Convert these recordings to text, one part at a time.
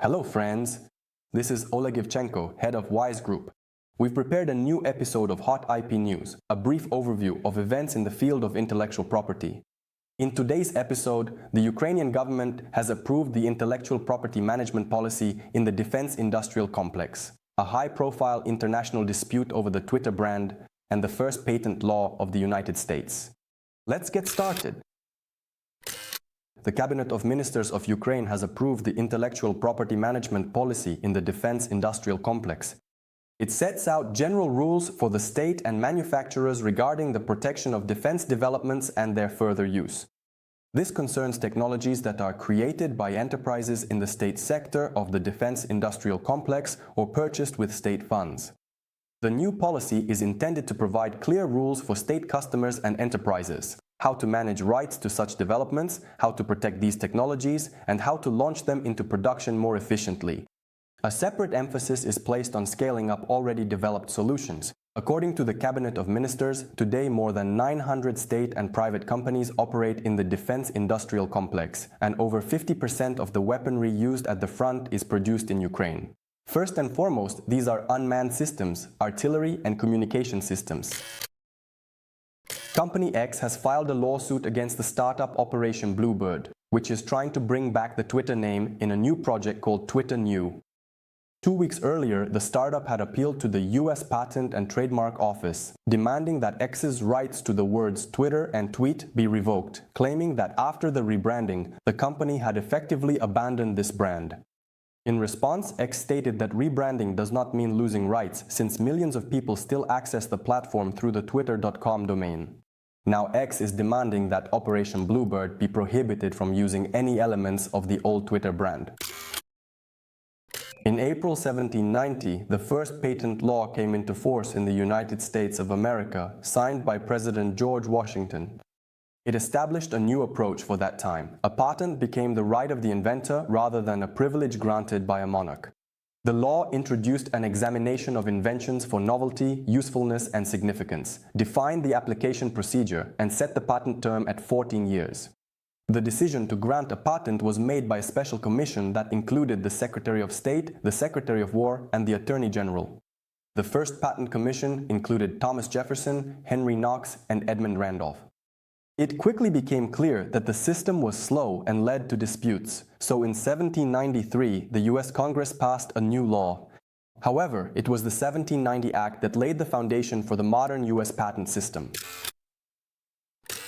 Hello friends, this is Oleh Ivchenko, head of Wise Group. We've prepared a new episode of Hot IP News, a brief overview of events in the field of intellectual property. In today's episode, the Ukrainian government has approved the intellectual property management policy in the defense industrial complex, a high-profile international dispute over the Twitter brand and the first patent law of the United States. Let's get started. The Cabinet of Ministers of Ukraine has approved the intellectual property management policy in the defense industrial complex. It sets out general rules for the state and manufacturers regarding the protection of defense developments and their further use. This concerns technologies that are created by enterprises in the state sector of the defense industrial complex or purchased with state funds. The new policy is intended to provide clear rules for state customers and enterprises, how to manage rights to such developments, how to protect these technologies, and how to launch them into production more efficiently. A separate emphasis is placed on scaling up already developed solutions. According to the Cabinet of Ministers, today more than 900 state and private companies operate in the defense industrial complex, and over 50% of the weaponry used at the front is produced in Ukraine. First and foremost, these are unmanned systems, artillery and communication systems. Company X has filed a lawsuit against the startup Operation Bluebird, which is trying to bring back the Twitter name in a new project called Twitter New. 2 weeks earlier, the startup had appealed to the US Patent and Trademark Office, demanding that X's rights to the words Twitter and tweet be revoked, claiming that after the rebranding, the company had effectively abandoned this brand. In response, X stated that rebranding does not mean losing rights, since millions of people still access the platform through the twitter.com domain. Now X is demanding that Operation Bluebird be prohibited from using any elements of the old Twitter brand. In April 1790, the first patent law came into force in the United States of America, signed by President George Washington. It established a new approach for that time. A patent became the right of the inventor rather than a privilege granted by a monarch. The law introduced an examination of inventions for novelty, usefulness, and significance, defined the application procedure, and set the patent term at 14 years. The decision to grant a patent was made by a special commission that included the Secretary of State, the Secretary of War, and the Attorney General. The first patent commission included Thomas Jefferson, Henry Knox, and Edmund Randolph. It quickly became clear that the system was slow and led to disputes, so in 1793 the US Congress passed a new law. However, it was the 1790 Act that laid the foundation for the modern US patent system.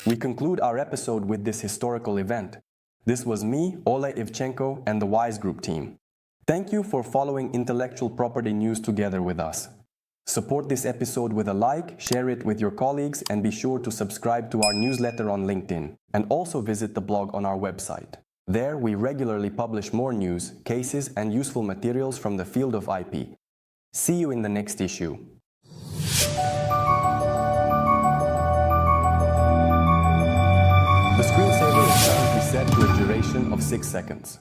We conclude our episode with this historical event. This was me, Oleh Ivchenko, and the Wise Group team. Thank you for following intellectual property news together with us. Support this episode with a like, share it with your colleagues, and be sure to subscribe to our newsletter on LinkedIn, and also visit the blog on our website. There we regularly publish more news, cases, and useful materials from the field of IP. See you in the next issue. The screensaver is currently set to a duration of 6 seconds.